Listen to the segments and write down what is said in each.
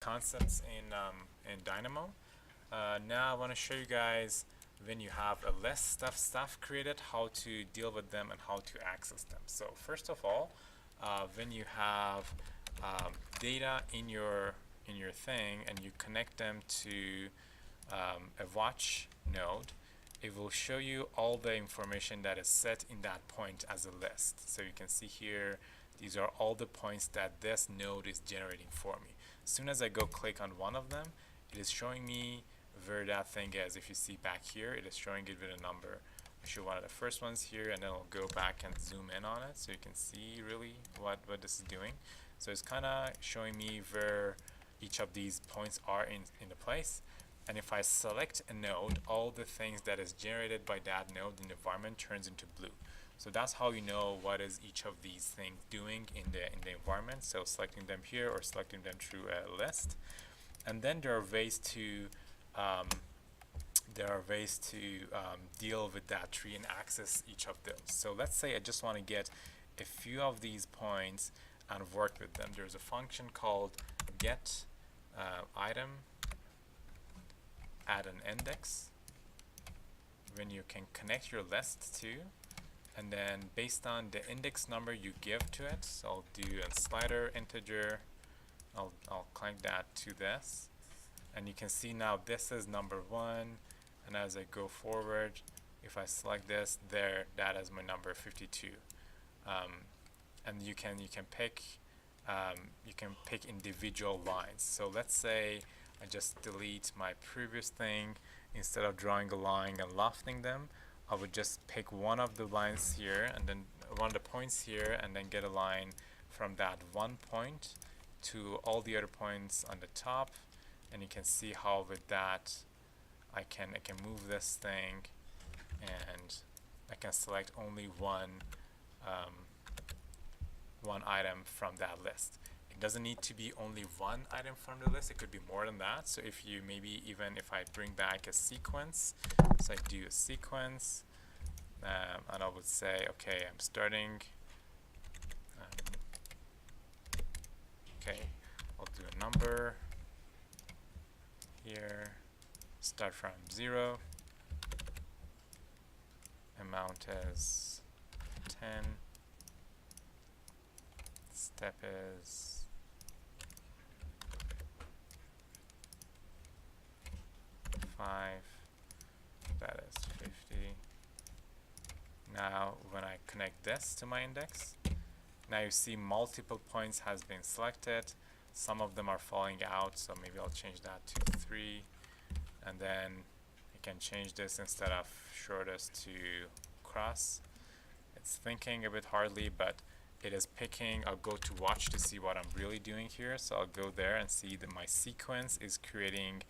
concepts in Dynamo. Now I want to show you guys when you have a list of stuff created, how to deal with them and how to access them. So first of all, when you have data in your thing and you connect them to a watch node, it will show you all the information that is set in that point as a list. So you can see here, these are all the points that this node is generating for me. As soon as I go click on one of them, it is showing me where that thing is. If you see back here, it is showing it with a number. I show one of the first ones here, and then I'll go back and zoom in on it so you can see really what this is doing. So it's kind of showing me where each of these points are in the place. And if I select a node, all the things that is generated by that node in the environment turns into blue. So that's how you know what is each of these things doing in the environment. So selecting them here or selecting them through a list. And then there are ways to deal with that tree and access each of those. So let's say I just want to get a few of these points and work with them. There's a function called get item add an index when you can connect your list to, and then based on the index number you give to it, so I'll do a slider integer, I'll connect that to this, and you can see now this is number 1, and as I go forward, if I select this, there, that is my number 52. And you can pick individual lines. So let's say I just delete my previous thing. Instead of drawing a line and lofting them, I would just pick one of the lines here and then one of the points here, and then get a line from that one point to all the other points on the top. And you can see how with that I can move this thing, and I can select only one item from that list. It doesn't need to be only one item from the list, it could be more than that. So if you maybe even if I bring back a sequence, so I do a sequence, and I would say, okay, I'm starting, okay, I'll do a number here, start from 0, amount is 10, step is 5, that is 50. Now when I connect this to my index, now you see multiple points has been selected. Some of them are falling out, so maybe I'll change that to 3, and then I can change this instead of shortest to cross. It's thinking a bit hardly, but it is picking. I'll go to watch to see what I'm really doing here, so I'll go there and see that my sequence is creating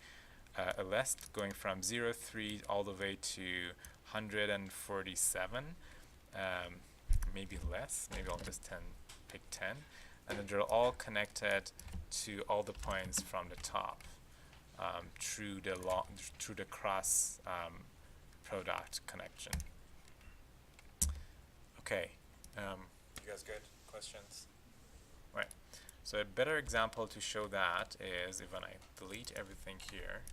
a list going from 0, 3 all the way to 147, maybe less, maybe I'll just pick 10, and then they're all connected to all the points from the top through the cross product connection. Okay, you guys good? Questions? Right. So a better example to show that is if when I delete everything here.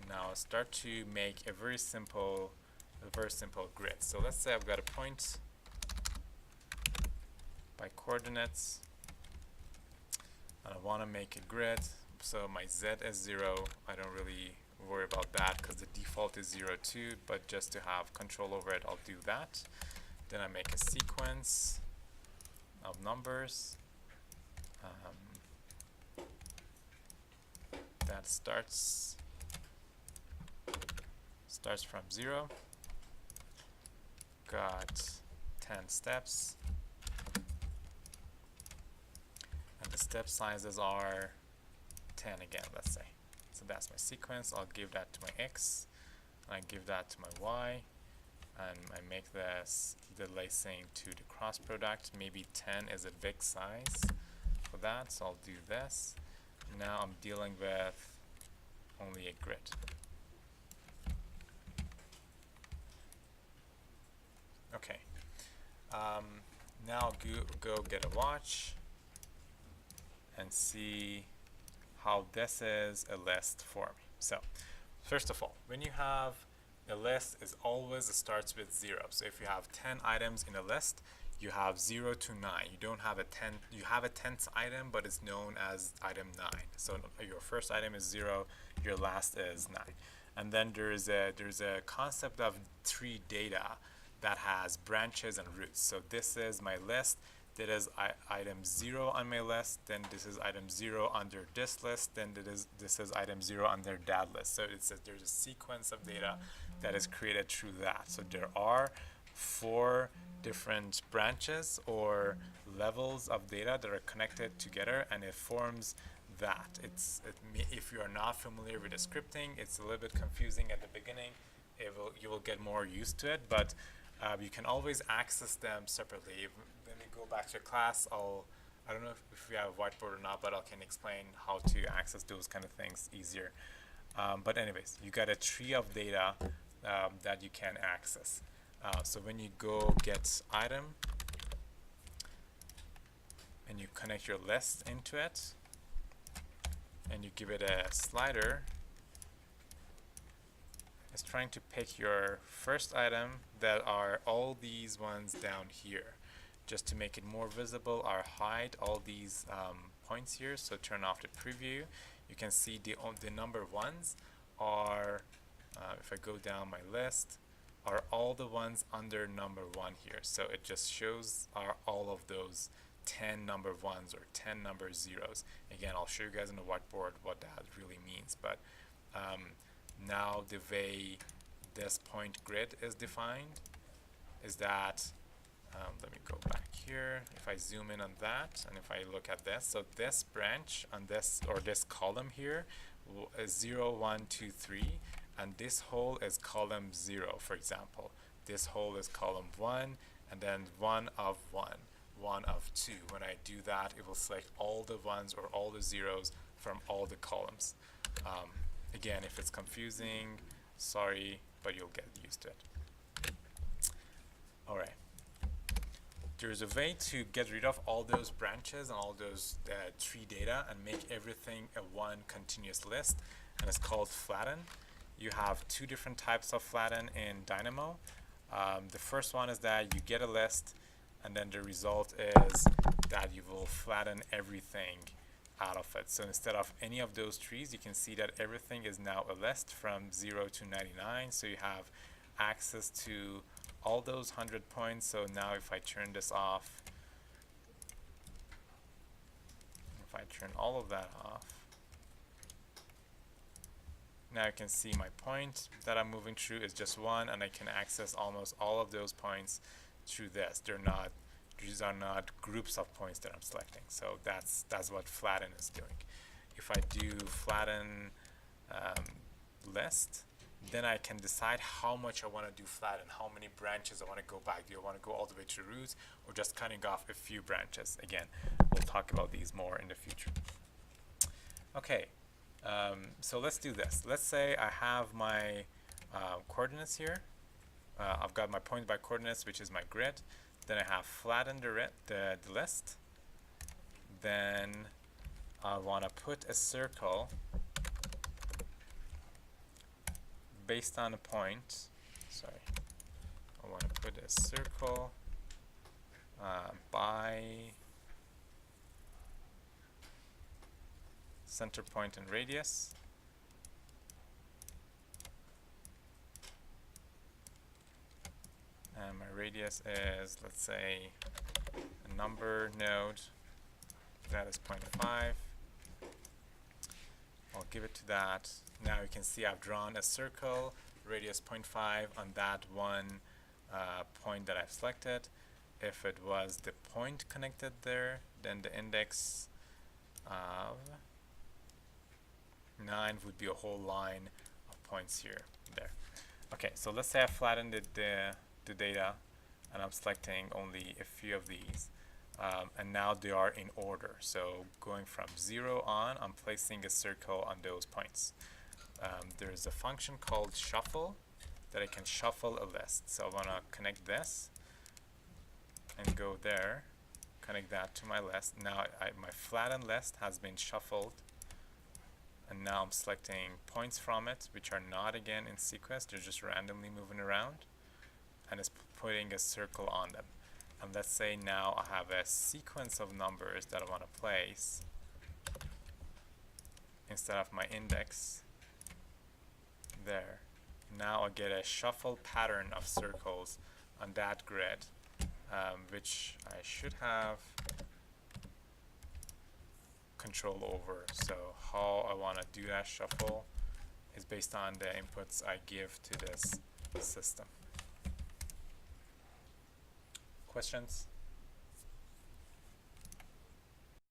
Now I'll start to make a very simple grid. So let's say I've got a point by coordinates, and I want to make a grid. So my Z is 0. I don't really worry about that because the default is 0 too, but just to have control over it, I'll do that. Then I make a sequence of numbers that starts from 0, got 10 steps, and the step sizes are 10 again, let's say. So that's my sequence. I'll give that to my X, and I give that to my Y, and I make this delay sync to the cross product. Maybe 10 is a big size for that, so I'll do this. Now I'm dealing with only a grid. Okay, now go get a watch, and see how this is a list for me. So first of all, when you have a list, it always starts with 0. So if you have 10 items in a list, you have 0 to 9. You don't have a 10, you have a 10th item, but it's known as item 9. So your first item is 0, your last is 9. And then there's a concept of tree data that has branches and roots. So this is my list. That is item 0 on my list, then this is item 0 under this list, then this is item 0 under that list. So there's a sequence of data that is created through that. So there are 4 different branches or levels of data that are connected together, and it forms that. If you are not familiar with the scripting, it's a little bit confusing at the beginning. You will get more used to it, but you can always access them separately. When we go back to class, I don't know if we have a whiteboard or not, but I can explain how to access those kind of things easier. But anyways, you got a tree of data that you can access. So when you go get item and you connect your list into it and you give it a slider, it's trying to pick your first item that are all these ones down here. Just to make it more visible, I'll hide all these points here. So turn off the preview. You can see the number ones are, if I go down my list, are all the ones under number 1 here. So it just shows all of those 10 number 1s or 10 number 0s. Again, I'll show you guys on the whiteboard what that really means. But now the way this point grid is defined is that, let me go back here. If I zoom in on that and if I look at this, so this branch on this, or this column here is 0, 1, 2, 3, and this hole is column 0, for example. This hole is column 1, and then 1 of 1, 1 of 2. When I do that, it will select all the 1s or all the 0s from all the columns. Again, if it's confusing, sorry, but you'll get used to it. All right. There's a way to get rid of all those branches and all those tree data and make everything a one continuous list, and it's called flatten. You have 2 different types of flatten in Dynamo. The first one is that you get a list, and then the result is that you will flatten everything out of it. So instead of any of those trees, you can see that everything is now a list from 0 to 99. So you have access to all those 100 points. So now if I turn this off, if I turn all of that off, now you can see my point that I'm moving through is just 1, and I can access almost all of those points through this. These are not groups of points that I'm selecting. So that's what flatten is doing. If I do flatten list, then I can decide how much I want to do flatten, how many branches I want to go back. Do I want to go all the way to roots, or just cutting off a few branches? Again, we'll talk about these more in the future. Okay, so let's do this. Let's say I have my coordinates here. I've got my point by coordinates, which is my grid. Then I have flattened the list. Then I want to put a circle based on a point. Sorry, I want to put a circle by center point and radius. And my radius is, let's say, a number node that is 0.5. I'll give it to that. Now you can see I've drawn a circle, radius 0.5 on that one point that I've selected. If it was the point connected there, then the index of 9 would be a whole line of points here, there. Okay, so let's say I flattened the data, and I'm selecting only a few of these, and now they are in order. So going from 0 on, I'm placing a circle on those points. There's a function called shuffle that I can shuffle a list. So I want to connect this and go there, connect that to my list. Now my flattened list has been shuffled, and now I'm selecting points from it, which are not again in sequence, they're just randomly moving around, and it's putting a circle on them. And let's say now I have a sequence of numbers that I want to place instead of my index there. Now I get a shuffle pattern of circles on that grid, which I should have control over. So how I want to do that shuffle is based on the inputs I give to this system. Questions?